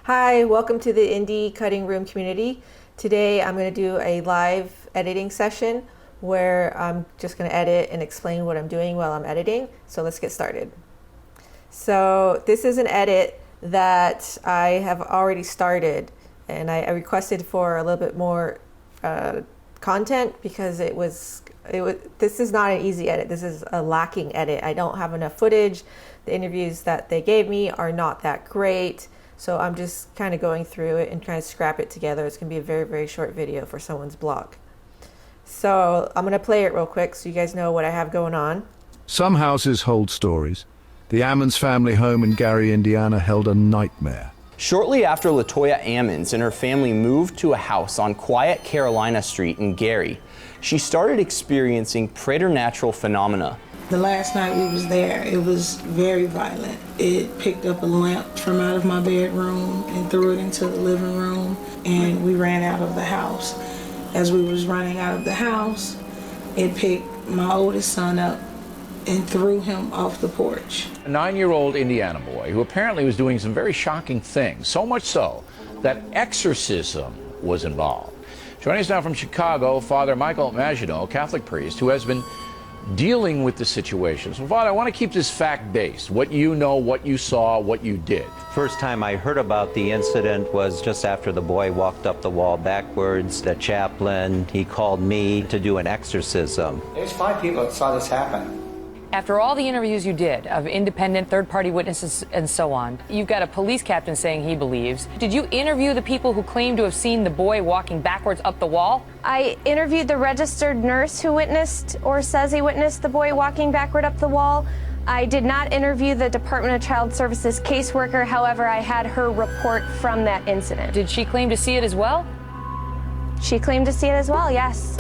Hi, welcome to the Indie Cutting Room community. Today I'm going to do a live editing session where I'm just going to edit and explain what I'm doing while I'm editing. So let's get started. So this is an edit that I have already started, and I requested for a little bit more content because this is not an easy edit. This is a lacking edit. I don't have enough footage. The interviews that they gave me are not that great. So I'm just kind of going through it and trying to scrap it together. It's going to be a very, very short video for someone's blog. So I'm going to play it real quick so you guys know what I have going on. Some houses hold stories. The Ammon's family home in Gary, Indiana held a nightmare. Shortly after LaToya Ammons and her family moved to a house on quiet Carolina Street in Gary, she started experiencing preternatural phenomena. The last night we was there, it was very violent. It picked up a lamp from out of my bedroom and threw it into the living room, and we ran out of the house. As we was running out of the house, it picked my oldest son up and threw him off the porch. A 9-year-old Indiana boy who apparently was doing some very shocking things, so much so that exorcism was involved. Joining us now from Chicago, Father Michael Maginot, a Catholic priest who has been dealing with the situation. So, Father, I want to keep this fact-based. What you know, what you saw, what you did. First time I heard about the incident was just after the boy walked up the wall backwards. The chaplain, he called me to do an exorcism. There's 5 people that saw this happen. After all the interviews you did of independent third-party witnesses and so on, you've got a police captain saying he believes. Did you interview the people who claim to have seen the boy walking backwards up the wall? I interviewed the registered nurse who witnessed or says he witnessed the boy walking backward up the wall. I did not interview the Department of Child Services caseworker. However, I had her report from that incident. Did she claim to see it as well? She claimed to see it as well, yes.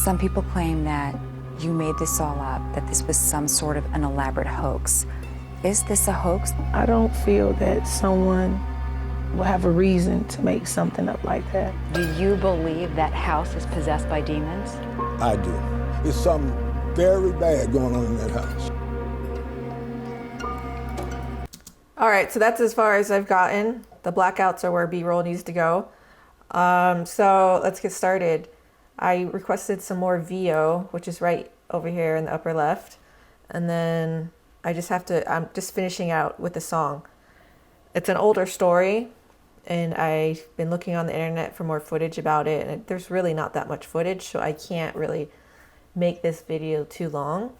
Some people claim that you made this all up, that this was some sort of an elaborate hoax. Is this a hoax? I don't feel that someone will have a reason to make something up like that. Do you believe that house is possessed by demons? I do. There's something very bad going on in that house. All right, so that's as far as I've gotten. The blackouts are where B-roll needs to go. So let's get started. I requested some more VO, which is right over here in the upper left. And then I'm just finishing out with the song. It's an older story, and I've been looking on the internet for more footage about it, and there's really not that much footage, so I can't really make this video too long.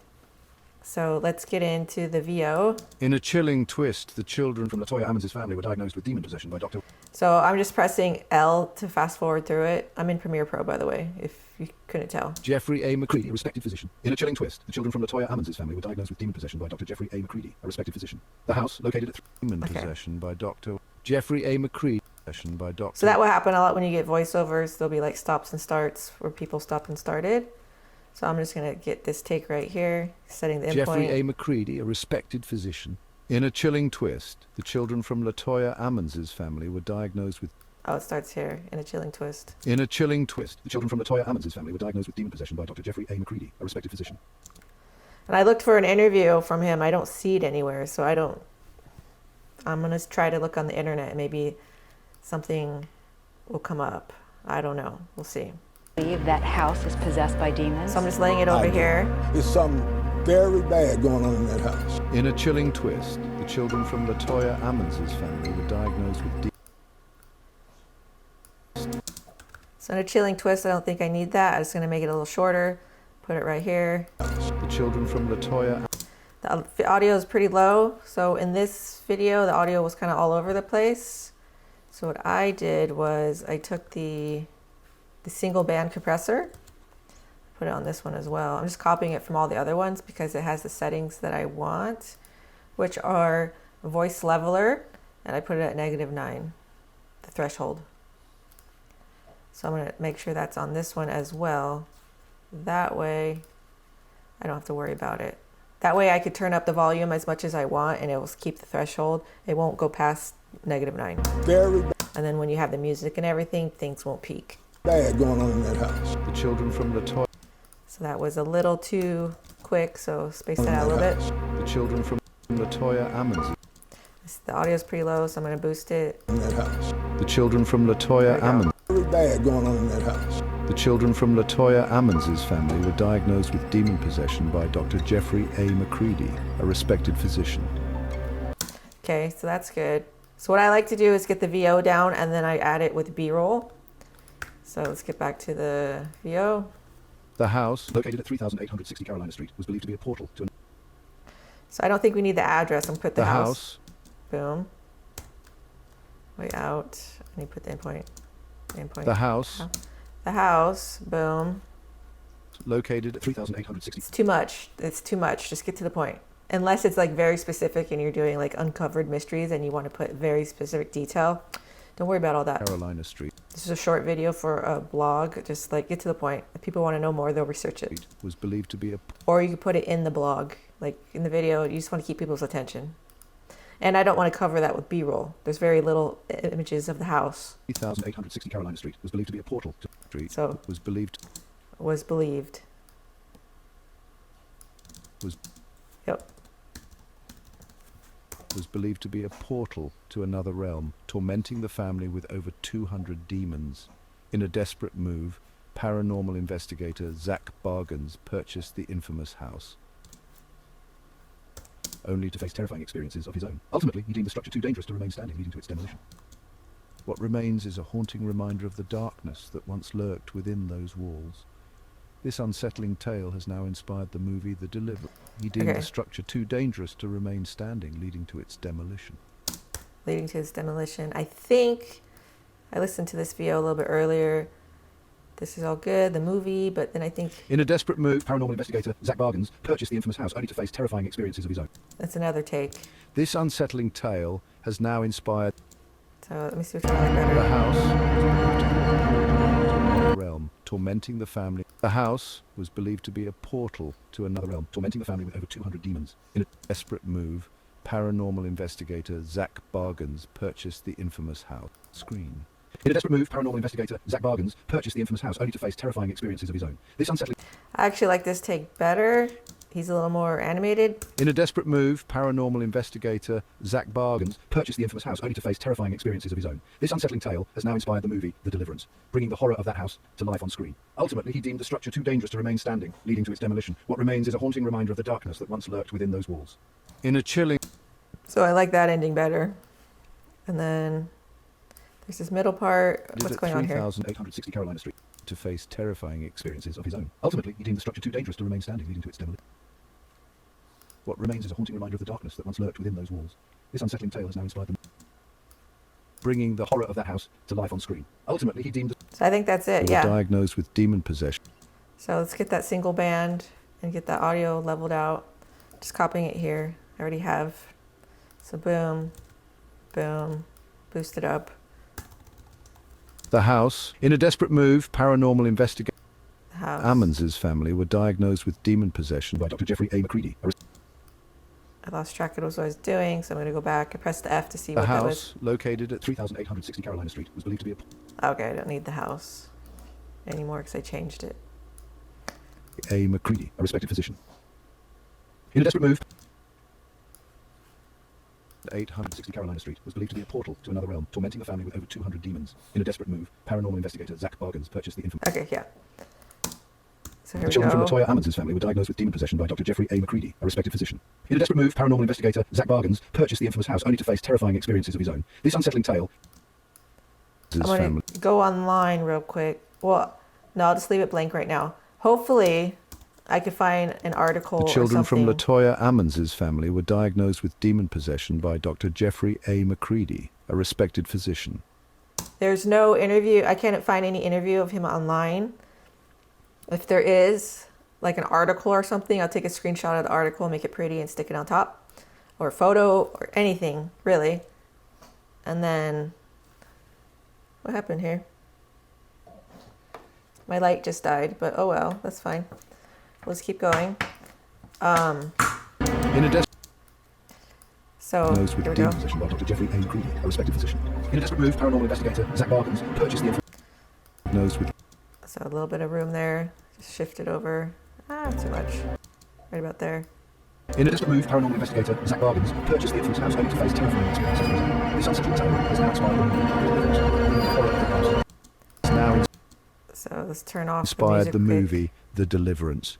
So let's get into the VO. In a chilling twist, the children from LaToya Ammons' family were diagnosed with demon possession by Dr. So I'm just pressing L to fast forward through it. I'm in Premiere Pro, by the way, if you couldn't tell. Jeffrey A. McCready, a respected physician. In a chilling twist, the children from LaToya Ammons' family were diagnosed with demon possession by Dr. Jeffrey A. McCready, a respected physician. The house, located at demon possession by Dr. Jeffrey A. McCready. By Dr. So that will happen a lot when you get voiceovers. There'll be like stops and starts where people stopped and started. So I'm just going to get this take right here, setting the endpoint. Jeffrey A. McCready, a respected physician. In a chilling twist, the children from LaToya Ammons' family were diagnosed with... Oh, it starts here, in a chilling twist. In a chilling twist, the children from LaToya Ammons' family were diagnosed with demon possession by Dr. Jeffrey A. McCready, a respected physician. And I looked for an interview from him. I don't see it anywhere, so I'm going to try to look on the internet. Maybe something will come up. I don't know. We'll see. Believe that house is possessed by demons? So I'm just laying it over here. There's something very bad going on in that house. In a chilling twist, the children from LaToya Ammons' family were diagnosed with So in a chilling twist, I don't think I need that. I'm just going to make it a little shorter. Put it right here. The children from LaToya. The audio is pretty low. So in this video, the audio was kind of all over the place. So what I did was I took the single band compressor, put it on this one as well. I'm just copying it from all the other ones because it has the settings that I want, which are voice leveler, and I put it at -9, the threshold. So I'm going to make sure that's on this one as well. That way I don't have to worry about it. That way I could turn up the volume as much as I want and it will keep the threshold. It won't go past -9. And then when you have the music and everything, things won't peak. Bad going on in that house. The children from LaToya. So that was a little too quick, so space that out a little bit. The children from LaToya Ammons. The audio is pretty low, so I'm going to boost it. In that house. The children from Latoya Ammon. Very bad going on in that house. The children from Latoya Ammons' family were diagnosed with demon possession by Dr. Jeffrey A. McCready, a respected physician. Okay, so that's good. So what I like to do is get the VO down and then I add it with B-roll. So let's get back to the VO. The house, located at 3860 Carolina Street, was believed to be a portal to So I don't think we need the address. I'm put the house. house. Boom. Way out. I need to put the endpoint. The house. The house. Boom. Located at 3860. It's too much. It's too much. Just get to the point. Unless it's like very specific and you're doing like uncovered mysteries and you want to put very specific detail. Don't worry about all that. Carolina Street. This is a short video for a blog. Just like get to the point. If people want to know more, they'll research it. Was believed to be a... Or you can put it in the blog. Like in the video, you just want to keep people's attention. And I don't want to cover that with B-roll. There's very little images of the house. 3860 Carolina Street was believed to be a portal to street. So was believed. Was believed. Was. Yep. Was believed to be a portal to another realm, tormenting the family with over 200 demons. In a desperate move, paranormal investigator Zach Bargains purchased the infamous house, only to face terrifying experiences of his own. Ultimately, he deemed the structure too dangerous to remain standing, leading to its demolition. What remains is a haunting reminder of the darkness that once lurked within those walls. This unsettling tale has now inspired the movie The Deliverer. He deemed the structure too dangerous to remain standing, leading to its demolition. Leading to its demolition. I think I listened to this video a little bit earlier. This is all good, the movie, but then I think... In a desperate move, paranormal investigator Zach Bargains purchased the infamous house, only to face terrifying experiences of his own. That's another take. This unsettling tale has now inspired... So let me see which one I like better. The house... realm, tormenting the family. The house was believed to be a portal to another realm, tormenting the family with over 200 demons. In a desperate move, paranormal investigator Zach Bargains purchased the infamous house. Screen. In a desperate move, paranormal investigator Zach Bargains purchased the infamous house, only to face terrifying experiences of his own. This unsettling... I actually like this take better. He's a little more animated. In a desperate move, paranormal investigator Zach Bargains purchased the infamous house, only to face terrifying experiences of his own. This unsettling tale has now inspired the movie The Deliverance, bringing the horror of that house to life on screen. Ultimately, he deemed the structure too dangerous to remain standing, leading to its demolition. What remains is a haunting reminder of the darkness that once lurked within those walls. In a chilling... So I like that ending better. And then there's this middle part. What's going on here? 3860 Carolina Street to face terrifying experiences of his own. Ultimately, he deemed the structure too dangerous to remain standing, leading to its demolition. What remains is a haunting reminder of the darkness that once lurked within those walls. This unsettling tale has now inspired them, bringing the horror of that house to life on screen. Ultimately, he deemed... So I think that's it, yeah. Diagnosed with demon possession. So let's get that single band and get that audio leveled out. Just copying it here. I already have. So boom, boom, boost it up. The house. In a desperate move, paranormal investigator Ammons' family were diagnosed with demon possession by Dr. Jeffrey A. McCready. I lost track of what I was doing, so I'm going to go back. I pressed the F to see what that was. The house, located at 3860 Carolina Street, was believed to be a... Okay, I don't need the house anymore because I changed it. A. McCready, a respected physician. In a desperate move, 860 Carolina Street was believed to be a portal to another realm, tormenting the family with over 200 demons. In a desperate move, paranormal investigator Zach Bargains purchased the infamous... Okay, yeah. So here the children from Latoya Ammons' family were diagnosed with demon possession by Dr. Jeffrey A. McCready, a respected physician. In a desperate move, paranormal investigator Zach Bargains purchased the infamous house, only to face terrifying experiences of his own. This unsettling tale... I'm going to go online real quick. Well, no, I'll just leave it blank right now. Hopefully, I could find an article The children or from Latoya Ammons' family were diagnosed with demon possession by Dr. Jeffrey A. McCready, a respected physician. There's no interview. I can't find any interview of him online. If there is, like an article or something, I'll take a screenshot of the article, make it pretty, and stick it on top. Or a photo, or anything, really. And then... What happened here? My light just died, but oh well, that's fine. Let's keep going. In a so, with here we demon go. possession by Dr. Jeffrey A. McCready, a respected physician. In a desperate move, paranormal investigator Zach Bargains purchased the diagnosed with... So a little bit of room there. Just shift it over. Too much. Right about there. In a desperate move, paranormal investigator Zach Bargains purchased the infamous house only to face terrifying experiences. This unsettling tale has now inspired the horror of the house. It's now So let's turn off inspired the the music. movie The Deliverance,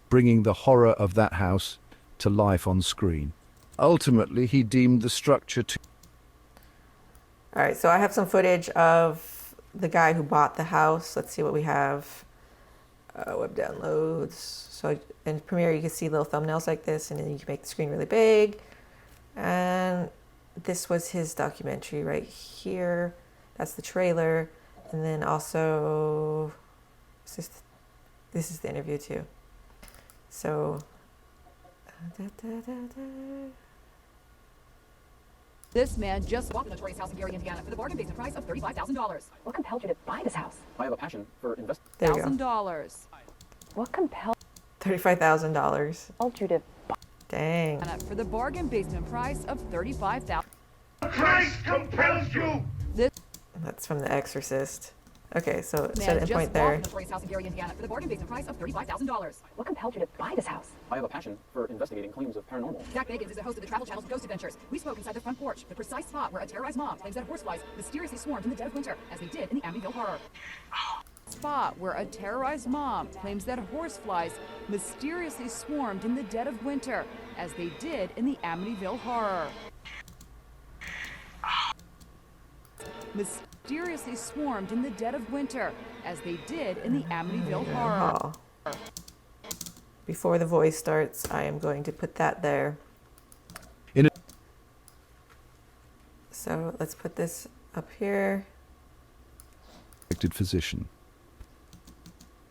bringing the horror of that house to life on screen. Ultimately, he deemed the structure to... All right, so I have some footage of the guy who bought the house. Let's see what we have. Web downloads. So in Premiere, you can see little thumbnails like this, and then you can make the screen really big. And this was his documentary right here. That's the trailer. And then also, this is the interview too. So, This man just bought the notorious house in Gary, Indiana for the bargain basement price of $35,000. What compelled you to buy this house? I have a passion for investing. there you go. $1,000. What compelled $35,000. you to buy Dang. for the bargain basement price of $35,000? Christ compels you! This That's from The Exorcist. Okay, so set man it in just point bought there. the notorious house in Gary, Indiana for the bargain basement price of $35,000. What compelled you to buy this house? I have a passion for investigating claims of paranormal. Zach Bagans is the host of the Travel Channel's Ghost Adventures. We spoke inside the front porch, the precise spot where a terrorized mob claims that horseflies mysteriously swarmed in the dead of winter, as they did in the Amityville Horror. Spot where a terrorized mob claims that horseflies mysteriously swarmed in the dead of winter, as they did in the Amityville Horror. Mysteriously swarmed in the dead of winter, as they did in the Amityville Horror. Oh. Before the voice starts, I am going to put that there. In a So let's put this up here. respected physician.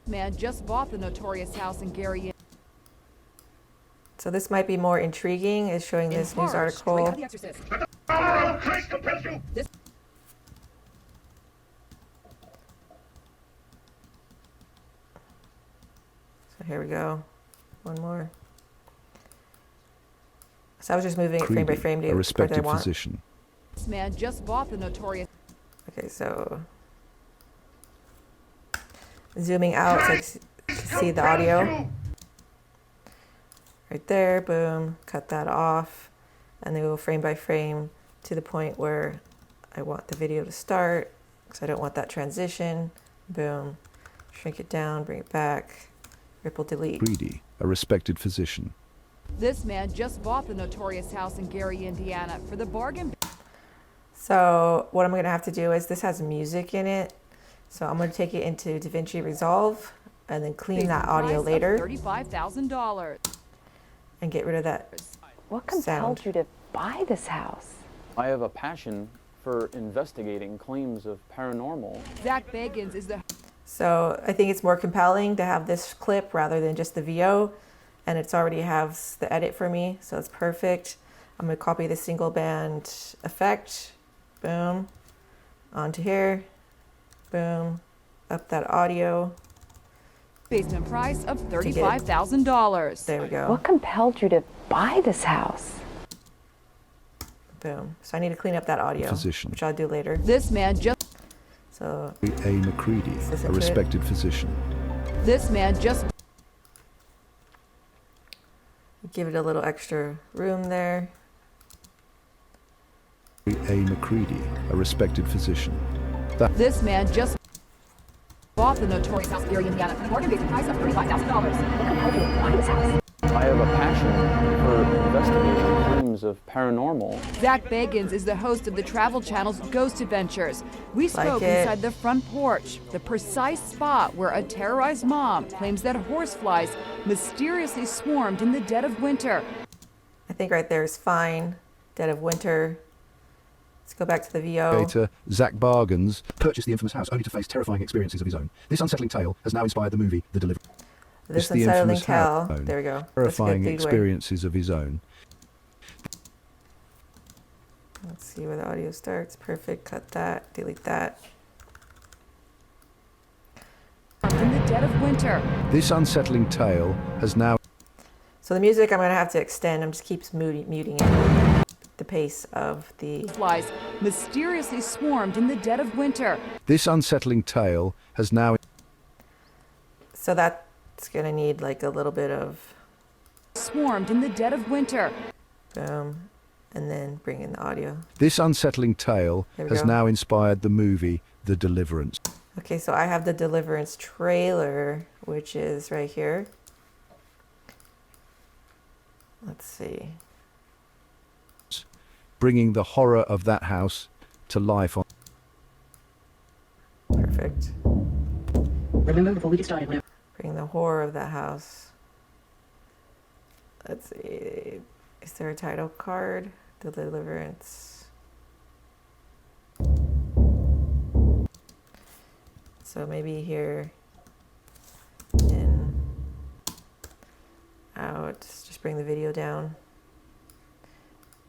Man just bought the notorious house in Gary. So this might be more intriguing, is showing this news article. The Exorcist. Oh, Christ compels you! So here we go. One more. So I was just moving it frame by Creedy, frame to a where I respected want. physician. This man just bought the notorious. Okay, so zooming out so I can see the audio. Right there, boom, cut that off, and then go frame by frame to the point where I want the video to start, because I don't want that transition. Boom, shrink it down, bring it back, ripple delete. Creedy, a respected physician. This man just bought the notorious house in Gary, Indiana for the bargain. So what I'm gonna have to do is, this has music in it, so I'm gonna take it into DaVinci Resolve and then clean that audio later $35,000. and get rid of that What compelled you to buy this house? I have a passion for investigating claims of paranormal. Zach Bagans is the. So I think it's more compelling to have this clip rather than just the VO, and it's already has the edit for me, so it's perfect. I'm gonna copy the single band effect, boom, onto here, boom, up that audio. Basement price of $35,000. There we go. What compelled you to buy this house? Boom. So I need to clean up that audio, Physician. which I'll do later. This man just. So A. McCready, Listen a to it. respected physician. This man just. give it a little extra room there. A. McCready, a respected physician. This man just. Bought the notorious house in Gary, Indiana for the bargain basement price of $35,000. What compelled you to buy this house? I have a passion for investigating claims of paranormal. Zach Bagans is the host of the Travel Channel's Ghost Adventures. We spoke it. inside the front porch, the precise spot where a terrorized mob claims that horseflies mysteriously swarmed in the dead of winter. I think right there is fine. Dead of winter. Let's go back to the VO. Creator Zach Bargains purchased the infamous house only to face terrifying experiences of his own. This unsettling tale has now inspired the movie The Deliverance. This the unsettling infamous tale. house. There we go. Terrifying Let's get experiences of his own. Let's see where the audio starts. Perfect. Cut that. Delete that. In the dead of winter. This unsettling tale has now... So the music I'm going to have to extend. I'm just keeps muting it. The pace of the... Flies mysteriously swarmed in the dead of winter. This unsettling tale has now... So that's going to need like a little bit of Swarmed in the dead of winter. Boom. And then bring in the audio. This unsettling tale There we has go. now inspired the movie The Deliverance. Okay, so I have the Deliverance trailer, which is right here. Let's see. Bringing the horror of that house to life on. Perfect. Remember, before we get started, Bring the horror of that house. Let's see. Is there a title card? The Deliverance. So maybe here in out. Just bring the video down.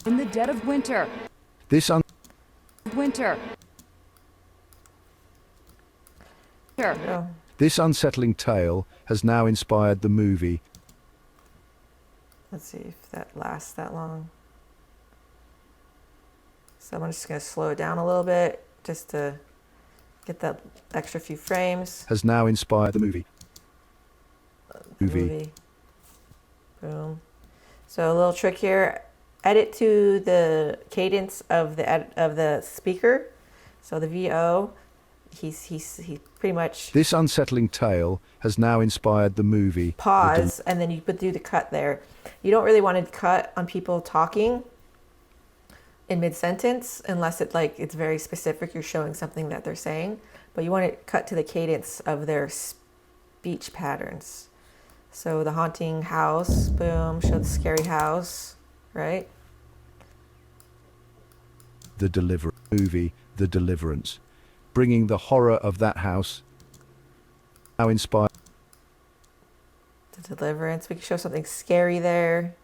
In the dead of winter. There Winter. we go. This unsettling tale has now inspired the movie. Let's see if that lasts that long. So I'm just going to slow it down a little bit just to get that extra few frames. Has now inspired the movie. Movie. Boom. So a little trick here. Edit to the cadence of the speaker. So the VO, he's pretty much This unsettling tale has now inspired the movie. pause, and then you do the cut there. You don't really want to cut on people talking in mid-sentence unless it's very specific. You're showing something that they're saying, but you want to cut to the cadence of their speech patterns. So the haunting house, boom, show the scary house, right? The movie The Deliverance. Bringing the horror of that house now inspired. The Deliverance. We can show something scary there.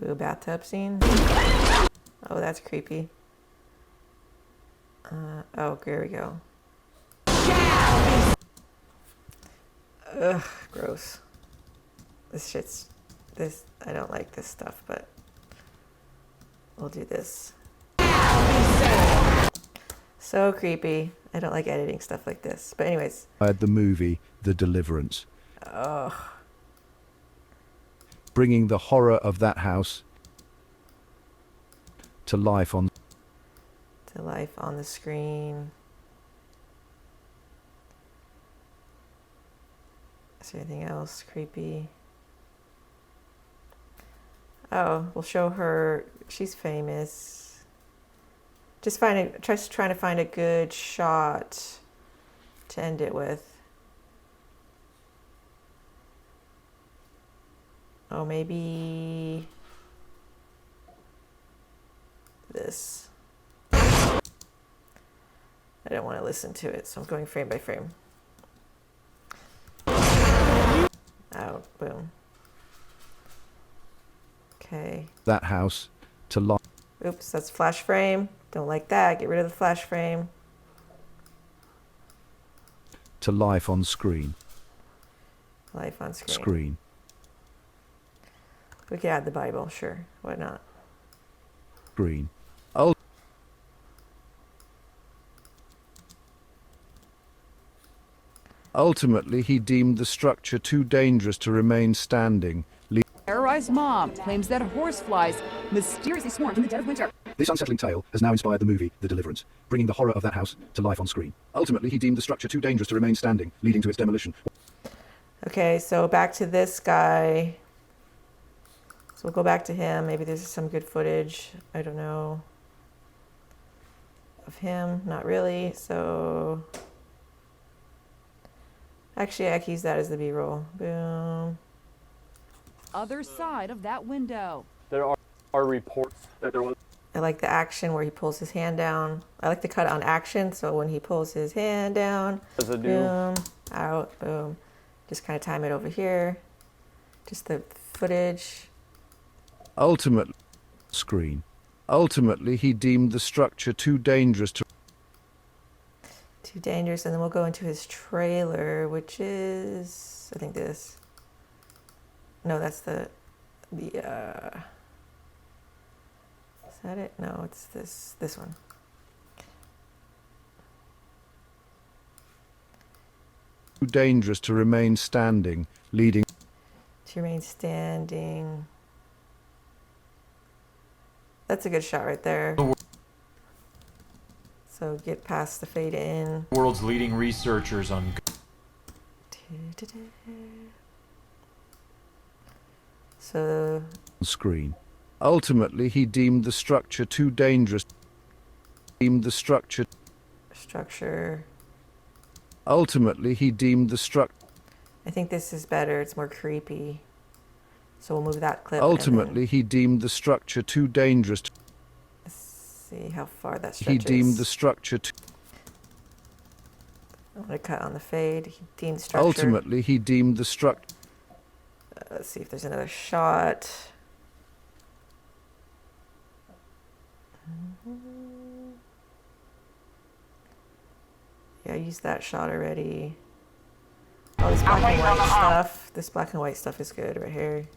Ooh, bathtub scene. Oh, that's creepy. Oh, here we go. Ugh, gross. I don't like this stuff, but we'll do this. So creepy. I don't like editing stuff like this. But anyways. The movie The Deliverance. Ugh. Bringing the horror of that house to life on the screen. Is there anything else creepy? Oh, we'll show her. She's famous. Just trying to find a good shot to end it with. Oh, maybe this. I don't want to listen to it, so I'm going frame by frame. Out, boom. Okay. that house to life. Oops, that's flash frame. Don't like that. Get rid of the flash frame. To life on screen. Life on screen. Screen. We could add the Bible, sure. Why not? Screen. Ultimately, he deemed the structure too dangerous to remain standing. Terrorized mom claims that horseflies mysteriously swarmed in the dead of winter. This unsettling tale has now inspired the movie The Deliverance, bringing the horror of that house to life on screen. Ultimately, he deemed the structure too dangerous to remain standing, leading to its demolition. Okay, so back to this guy. So we'll go back to him. Maybe there's some good footage. I don't know. Of him. Not really. So actually, I can use that as the B-roll. Boom. Other side of that window. There are reports that there was. I like the action where he pulls his hand down. I like to cut on action, so when he pulls his hand down, boom, out, boom. Just kind of time it over here. Just the footage. Ultimately, screen. Ultimately, he deemed the structure too dangerous to. Too dangerous, and then we'll go into his trailer, which is, I think this. No, that's the is that it? No, it's this one. Too dangerous to remain standing, leading To remain standing. That's a good shot right there. So get past the fade in. World's leading researchers on So screen. Ultimately, he deemed the structure too dangerous. Deemed the structure. Ultimately, he deemed the structure. I think this is better. It's more creepy. So we'll move that clip. Ultimately, he deemed the structure too dangerous. Let's see how far that stretches. He deemed the structure too. I'm going to cut on the fade. He deemed structure. Ultimately, he deemed the structure. Let's see if there's another shot. Yeah, I used that shot already. Oh, this black and white stuff. This black and white stuff is good right here.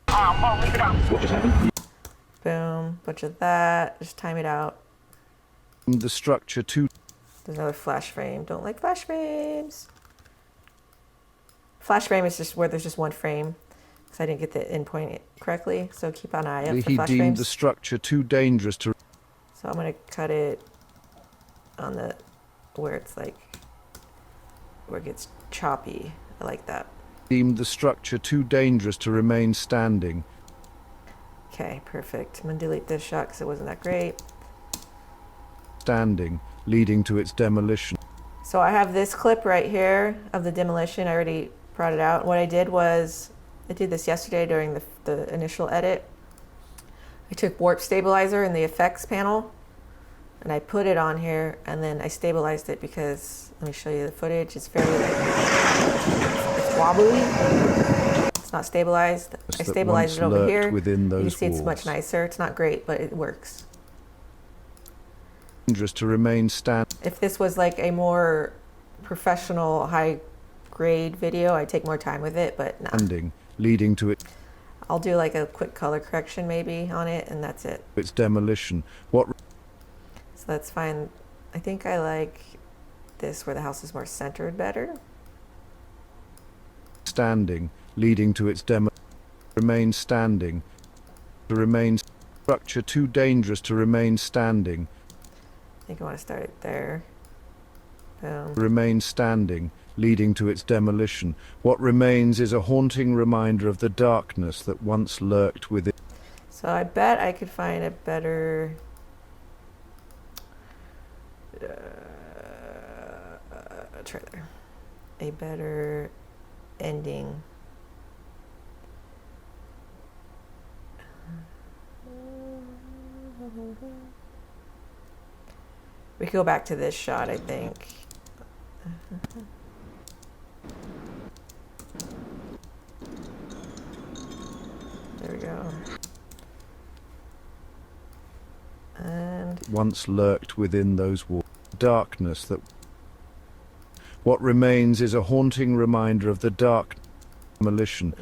What just happened? Boom. Bunch of that. Just time it out. The structure too. There's another flash frame. Don't like flash frames. Flash frame is just where there's just one frame. Because I didn't get the endpoint correctly. So keep an eye out for He flash deemed frames. the structure too dangerous to. So I'm going to cut it on the where it's like where it gets choppy. I like that. Deemed the structure too dangerous to remain standing. Okay, perfect. I'm going to delete this shot because it wasn't that great. Standing, leading to its demolition. So I have this clip right here of the demolition. I already brought it out. What I did was, I did this yesterday during the initial edit. I took warp stabilizer in the effects panel and I put it on here and then I stabilized it because, let me show you the footage. It's very, it's wobbly. It's not stabilized. I stabilized it over here. You can see it's much nicer. It's not great, but it works. Dangerous to remain standing. If this was like a more professional, high grade video, I'd take more time with it, but nah. Standing, leading to it. I'll do like a quick color correction maybe on it, and that's it. Its demolition. What? So that's fine. I think I like this where the house is more centered better. Standing, leading to its demo. Remain standing. To remain. Structure too dangerous to remain standing. I think I want to start it there. Boom. Remain standing, leading to its demolition. What remains is a haunting reminder of the darkness that once lurked within. So I bet I could find a better trailer. A better ending. We could go back to this shot, I think. There we go. And once lurked within those walls. Darkness that. What remains is a haunting reminder of the dark demolition.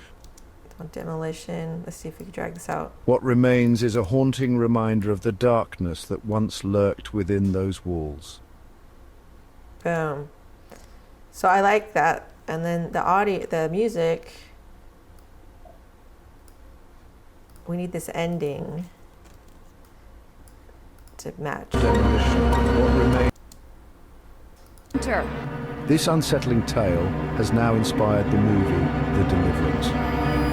Demolition. Let's see if we can drag this out. What remains is a haunting reminder of the darkness that once lurked within those walls. Boom. So I like that. And then the audio, the music, we need this ending to match. Demolition. What remains. Enter. This unsettling tale has now inspired the movie The Deliverance,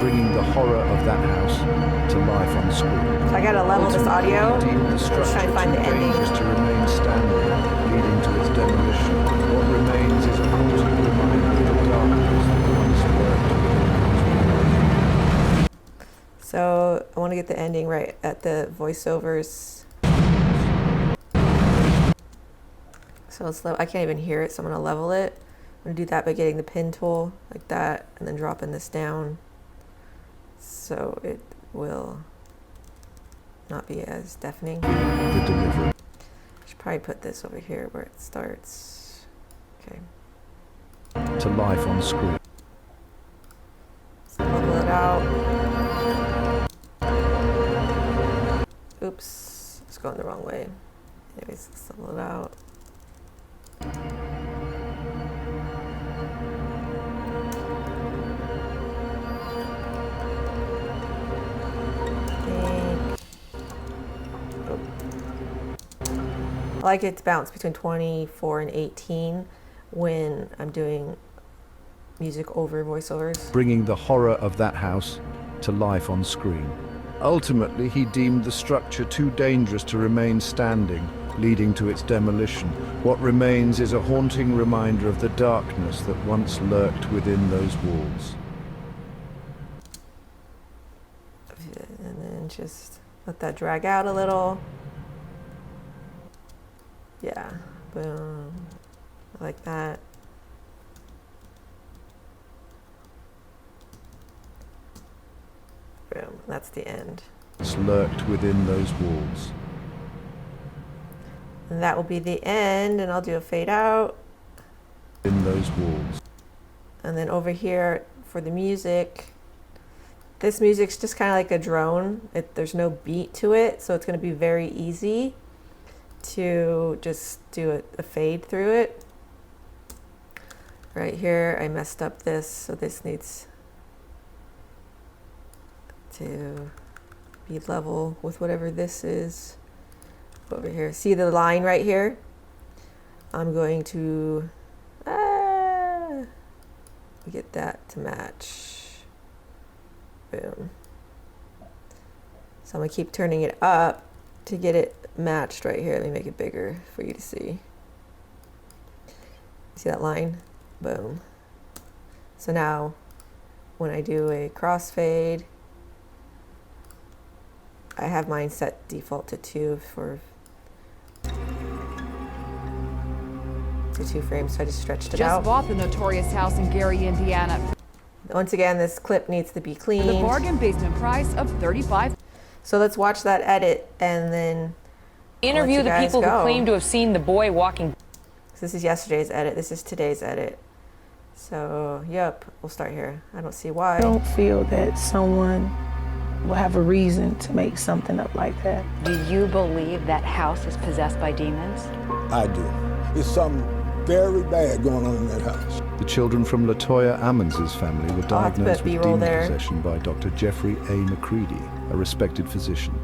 bringing the horror of that house to life on screen. So I gotta level this audio. Let's try and find the ending. To remain standing, leading to its demolition. What remains is a haunting reminder of the darkness that once lurked. So I want to get the ending right at the voiceovers. So it's I can't even hear it, so I'm gonna level it. I'm gonna do that by getting the pen tool like that, and then dropping this down, so it will not be as deafening. The delivery. I should probably put this over here where it starts. Okay. To life on screen. So level it out. Oops, it's going the wrong way. Anyways, let's level it out. like it to bounce between 24 and 18 when I'm doing music over voiceovers. Bringing the horror of that house to life on screen. Ultimately, he deemed the structure too dangerous to remain standing, leading to its demolition. What remains is a haunting reminder of the darkness that once lurked within those walls. And then just let that drag out a little. Yeah, boom, like that. Boom, that's the end. It's lurked within those walls. And that will be the end, and I'll do a fade out. In those walls. And then over here for the music, this music's just kind of like a drone. There's no beat to it, so it's going to be very easy to just do a fade through it. Right here, I messed up this, so this needs to be level with whatever this is. Over here, see the line right here? I'm going to get that to match. Boom. So I'm gonna keep turning it up to get it matched right here. Let me make it bigger for you to see. See that line? Boom. So now when I do a crossfade, I have mine set default to 2 for 2 frames, so I just stretched it out. Just bought the notorious house in Gary, Indiana. Once again, this clip needs to be cleaned. The bargain basement price of $35. So let's watch that edit and then interview the people who claim to have seen the boy walking. So this is yesterday's edit. This is today's edit. So, yep, we'll start here. I don't see why. I don't feel that someone will have a reason to make something up like that. Do you believe that house is possessed by demons? I do. There's something very bad going on in that house. The children from LaToya Ammons' family were diagnosed with demon possession by Dr. Jeffrey A. McCready, a respected physician.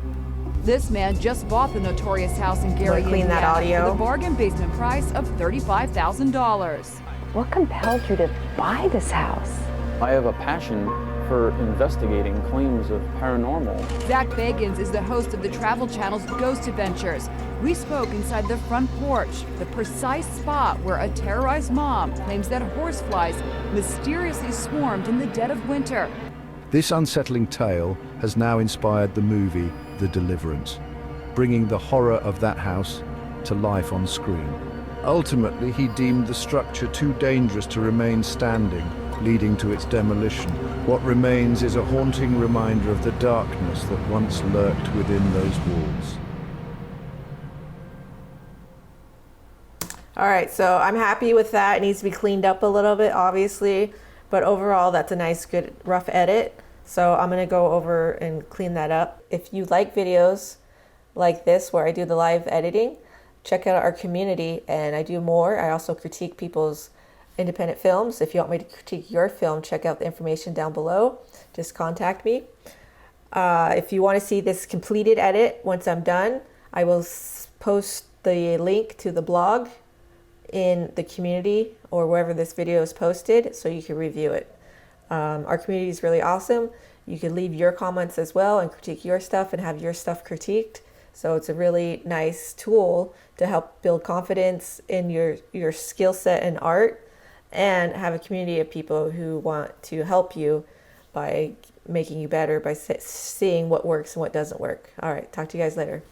This man just bought the notorious house in Gary, clean that audio. for the bargain basement price of $35,000. What compelled you to buy this house? I have a passion for investigating claims of paranormal. Zach Bagans is the host of the Travel Channel's Ghost Adventures. We spoke inside the front porch, the precise spot where a terrorized mom claims that horseflies mysteriously swarmed in the dead of winter. This unsettling tale has now inspired the movie The Deliverance, bringing the horror of that house to life on screen. Ultimately, he deemed the structure too dangerous to remain standing, leading to its demolition. What remains is a haunting reminder of the darkness that once lurked within those walls. All right, so I'm happy with that. It needs to be cleaned up a little bit, obviously, but overall, that's a nice, good, rough edit. So I'm gonna go over and clean that up. If you like videos like this, where I do the live editing, check out our community, and I do more. I also critique people's independent films. If you want me to critique your film, check out the information down below. Just contact me. If you want to see this completed edit, once I'm done, I will post the link to the blog in the community or wherever this video is posted so you can review it. Our community is really awesome. You can leave your comments as well and critique your stuff and have your stuff critiqued. So it's a really nice tool to help build confidence in your skill set in art and have a community of people who want to help you by making you better, by seeing what works and what doesn't work. All right, talk to you guys later.